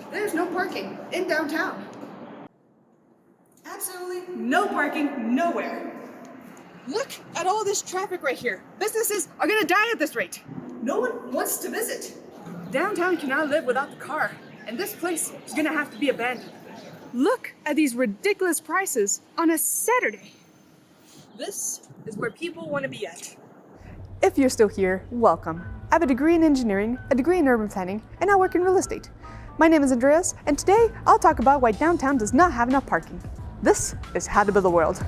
There's no parking in downtown. Absolutely no parking nowhere. Look at all this traffic right here. Businesses are gonna die at this rate. No one wants to visit. Downtown cannot live without the car, and this place is gonna have to be abandoned. Look at these ridiculous prices on a Saturday. This is where people want to be at. If you're still here, welcome. I have a degree in engineering, a degree in urban planning, and I work in real estate. My name is Andreas, and today I'll talk about why downtown does not have enough parking. This is How to Build a World.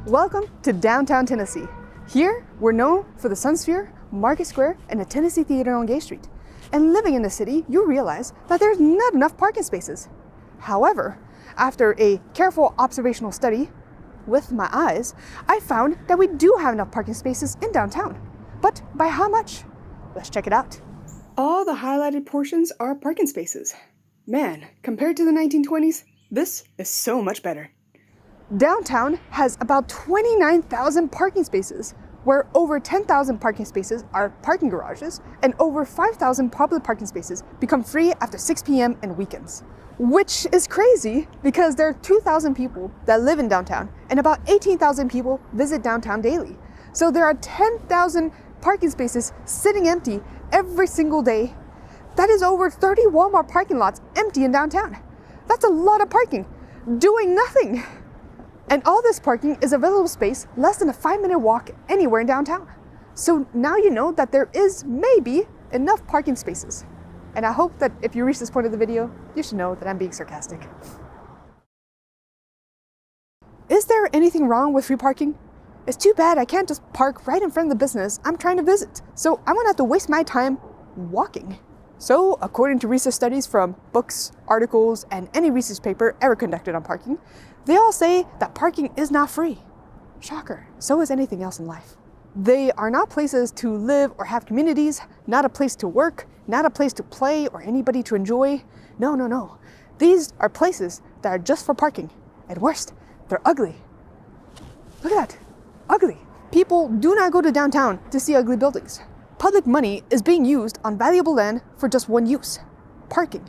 Welcome to downtown Tennessee. Here, we're known for the Sun Sphere, Market Square, and the Tennessee Theater on Gay Street. And living in the city, you realize that there's not enough parking spaces. However, after a careful observational study with my eyes, I found that we do have enough parking spaces in downtown. But by how much? Let's check it out. All the highlighted portions are parking spaces. Man, compared to the 1920s, this is so much better. Downtown has about 29,000 parking spaces, where over 10,000 parking spaces are parking garages, and over 5,000 public parking spaces become free after 6 p.m. and weekends. Which is crazy because there are 2,000 people that live in downtown, and about 18,000 people visit downtown daily. So there are 10,000 parking spaces sitting empty every single day. That is over 30 Walmart parking lots empty in downtown. That's a lot of parking, doing nothing. And all this parking is available space less than a 5-minute walk anywhere in downtown. So now you know that there is maybe enough parking spaces. And I hope that if you reach this point of the video, you should know that I'm being sarcastic. Is there anything wrong with free parking? It's too bad I can't just park right in front of the business I'm trying to visit. So I'm gonna have to waste my time walking. So, according to research studies from books, articles, and any research paper ever conducted on parking, they all say that parking is not free. Shocker, so is anything else in life. They are not places to live or have communities, not a place to work, not a place to play or anybody to enjoy. No. These are places that are just for parking. And worst, they're ugly. Look at that, ugly. People do not go to downtown to see ugly buildings. Public money is being used on valuable land for just one use, parking.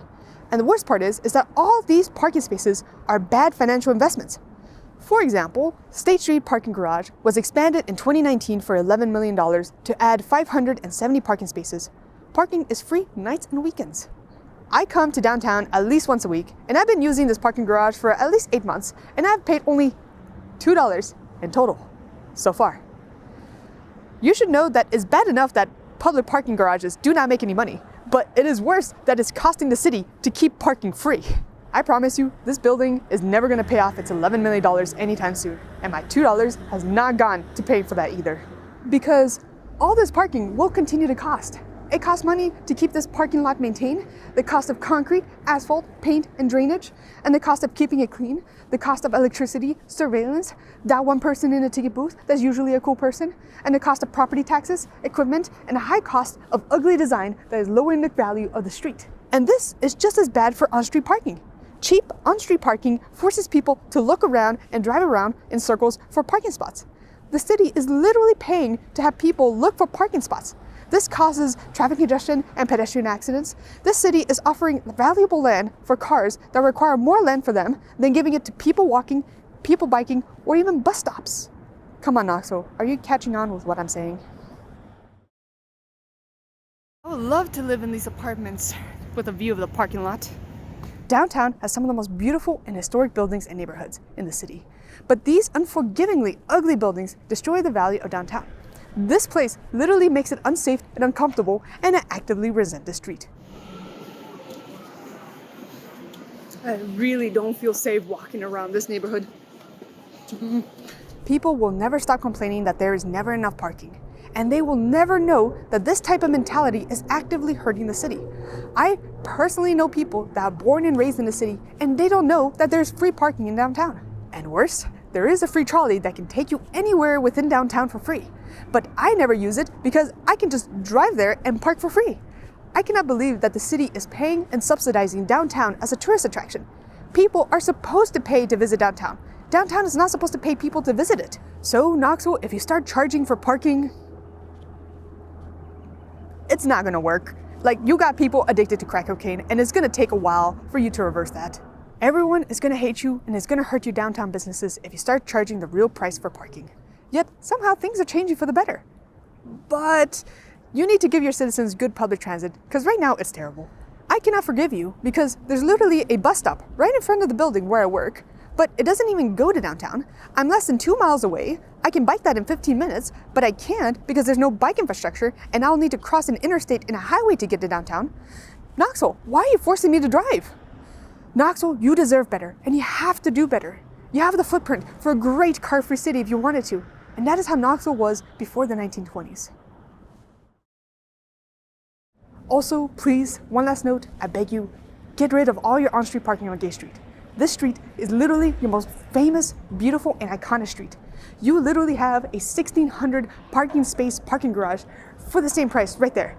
And the worst part is that all these parking spaces are bad financial investments. For example, State Street Parking Garage was expanded in 2019 for $11 million to add 570 parking spaces. Parking is free nights and weekends. I come to downtown at least once a week, and I've been using this parking garage for at least 8 months, and I've paid only $2 in total so far. You should know that it's bad enough that public parking garages do not make any money, but it is worse that it's costing the city to keep parking free. I promise you, this building is never going to pay off its $11 million anytime soon, and my $2 has not gone to pay for that either. Because all this parking will continue to cost. It costs money to keep this parking lot maintained, the cost of concrete, asphalt, paint, and drainage, and the cost of keeping it clean, the cost of electricity, surveillance, that one person in a ticket booth that's usually a cool person, and the cost of property taxes, equipment, and a high cost of ugly design that is lowering the value of the street. And this is just as bad for on-street parking. Cheap on-street parking forces people to look around and drive around in circles for parking spots. The city is literally paying to have people look for parking spots. This causes traffic congestion and pedestrian accidents. This city is offering valuable land for cars that require more land for them than giving it to people walking, people biking, or even bus stops. Come on, Knoxville, are you catching on with what I'm saying? I would love to live in these apartments with a view of the parking lot. Downtown has some of the most beautiful and historic buildings and neighborhoods in the city. But these unforgivingly ugly buildings destroy the value of downtown. This place literally makes it unsafe and uncomfortable, and I actively resent the street. I really don't feel safe walking around this neighborhood. People will never stop complaining that there is never enough parking, and they will never know that this type of mentality is actively hurting the city. I personally know people that are born and raised in the city, and they don't know that there's free parking in downtown. And worse, there is a free trolley that can take you anywhere within downtown for free. But I never use it because I can just drive there and park for free. I cannot believe that the city is paying and subsidizing downtown as a tourist attraction. People are supposed to pay to visit downtown. Downtown is not supposed to pay people to visit it. So Knoxville, if you start charging for parking, it's not gonna work. Like, you got people addicted to crack cocaine, and it's gonna take a while for you to reverse that. Everyone is gonna hate you, and it's gonna hurt your downtown businesses if you start charging the real price for parking. Yet, somehow things are changing for the better. But you need to give your citizens good public transit, because right now it's terrible. I cannot forgive you, because there's literally a bus stop right in front of the building where I work, but it doesn't even go to downtown. I'm less than 2 miles away. I can bike that in 15 minutes, but I can't because there's no bike infrastructure, and I'll need to cross an interstate and a highway to get to downtown. Knoxville, why are you forcing me to drive? Knoxville, you deserve better, and you have to do better. You have the footprint for a great car-free city if you wanted to, and that is how Knoxville was before the 1920s. Also, please, one last note, I beg you, get rid of all your on-street parking on Gay Street. This street is literally your most famous, beautiful, and iconic street. You literally have a 1,600 parking space parking garage for the same price right there.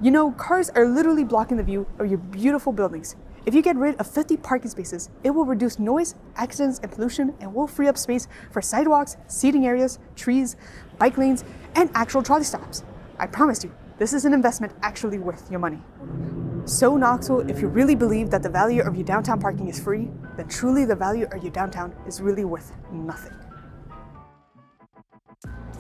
You know, cars are literally blocking the view of your beautiful buildings. If you get rid of 50 parking spaces, it will reduce noise, accidents, and pollution, and will free up space for sidewalks, seating areas, trees, bike lanes, and actual trolley stops. I promise you, this is an investment actually worth your money. So Knoxville, if you really believe that the value of your downtown parking is free, then truly the value of your downtown is really worth nothing.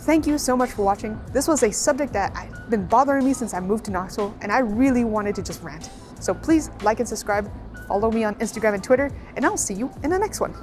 Thank you so much for watching. This was a subject that has been bothering me since I moved to Knoxville, and I really wanted to just rant. So please like and subscribe, follow me on Instagram and Twitter, and I'll see you in the next one.